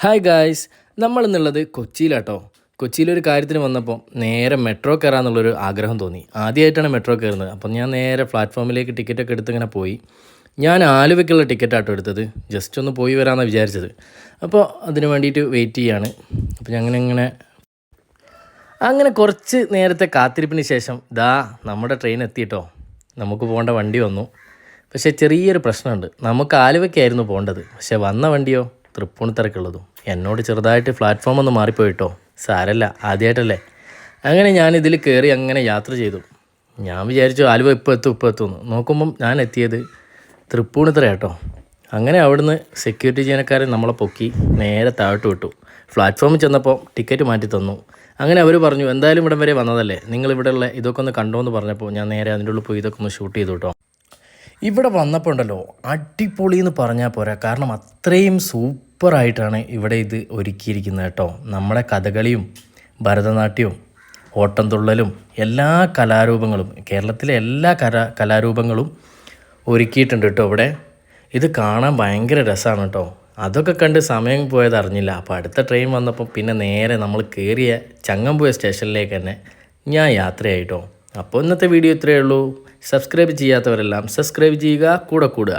Hi guys, നമ്മളിന്നുള്ളത് കൊച്ചിയിലാട്ടോ. കൊച്ചിയിലൊരു കാര്യത്തിന് വന്നപ്പോൾ നേരെ മെട്രോ കയറാമെന്നുള്ളൊരു ആഗ്രഹം തോന്നി. ആദ്യമായിട്ടാണ് മെട്രോ കയറുന്നത്. അപ്പം ഞാൻ നേരെ പ്ലാറ്റ്ഫോമിലേക്ക് ടിക്കറ്റൊക്കെ എടുത്ത് ഇങ്ങനെ പോയി. ഞാൻ ആലുവയ്ക്കുള്ള ടിക്കറ്റാട്ടോ എടുത്തത്. ജസ്റ്റ് ഒന്ന് പോയി വരാമെന്നാണ് വിചാരിച്ചത്. അപ്പോൾ അതിന് വേണ്ടിയിട്ട് വെയിറ്റ് ചെയ്യാണ്. അപ്പോൾ അങ്ങനെ കുറച്ച് നേരത്തെ കാത്തിരിപ്പിന് ശേഷം നമ്മുടെ ട്രെയിൻ എത്തിയിട്ടോ. നമുക്ക് പോകേണ്ട വണ്ടി വന്നു. പക്ഷേ ചെറിയൊരു പ്രശ്നമുണ്ട്. നമുക്ക് ആലുവയ്ക്കായിരുന്നു പോകേണ്ടത്. പക്ഷേ വന്ന വണ്ടിയോ തൃപ്പൂണിത്തറയ്ക്കുള്ളതും. എന്നോട് ചെറുതായിട്ട് പ്ലാറ്റ്ഫോം ഒന്ന് മാറിപ്പോയിട്ടോ. സാരല്ല, ആദ്യമായിട്ടല്ലേ. അങ്ങനെ ഞാനിതിൽ കയറി അങ്ങനെ യാത്ര ചെയ്തു. ഞാൻ വിചാരിച്ചു ആലുവ ഇപ്പോൾ എത്തുമെന്ന്. നോക്കുമ്പം ഞാൻ എത്തിയത് തൃപ്പൂണിത്തറ കേട്ടോ. അങ്ങനെ അവിടുന്ന് സെക്യൂരിറ്റി ജീവനക്കാരൻ നമ്മളെ പൊക്കി നേരെ താഴോട്ട് വിട്ടു. പ്ലാറ്റ്ഫോമിൽ ചെന്നപ്പോൾ ടിക്കറ്റ് മാറ്റി തന്നു. അങ്ങനെ അവർ പറഞ്ഞു, എന്തായാലും ഇവിടം വരെ വന്നതല്ലേ, നിങ്ങളിവിടെയുള്ള ഇതൊക്കെ ഒന്ന് കണ്ടോ എന്ന് പറഞ്ഞപ്പോൾ ഞാൻ നേരെ അതിൻ്റെ ഉള്ളിൽ പോയി ഇതൊക്കെ ഒന്ന് ഷൂട്ട് ചെയ്തു കേട്ടോ. ഇവിടെ വന്നപ്പോൾ ഉണ്ടല്ലോ, അടിപൊളി എന്ന് പറഞ്ഞാൽ പോരാ. കാരണം അത്രയും സൂപ്പറായിട്ടാണ് ഇവിടെ ഇത് ഒരുക്കിയിരിക്കുന്നത് കേട്ടോ. നമ്മുടെ കഥകളിയും ഭരതനാട്യവും ഓട്ടംതുള്ളലും എല്ലാ കലാരൂപങ്ങളും, കേരളത്തിലെ എല്ലാ കലാരൂപങ്ങളും ഒരുക്കിയിട്ടുണ്ട് കേട്ടോ ഇവിടെ. ഇത് കാണാൻ ഭയങ്കര രസമാണ് കേട്ടോ. അതൊക്കെ കണ്ട് സമയം പോയത് അറിഞ്ഞില്ല. അപ്പോൾ അടുത്ത ട്രെയിൻ വന്നപ്പോൾ പിന്നെ നേരെ നമ്മൾ കയറിയ ചങ്ങമ്പുഴ സ്റ്റേഷനിലേക്ക് തന്നെ ഞാൻ യാത്രയായിട്ടോ. അപ്പോൾ ഇന്നത്തെ വീഡിയോ ഇത്രയേ ഉള്ളൂ. സബ്സ്ക്രൈബ് ചെയ്യാത്തവരെല്ലാം സബ്സ്ക്രൈബ് ചെയ്യുക, കൂടെ കൂടുക.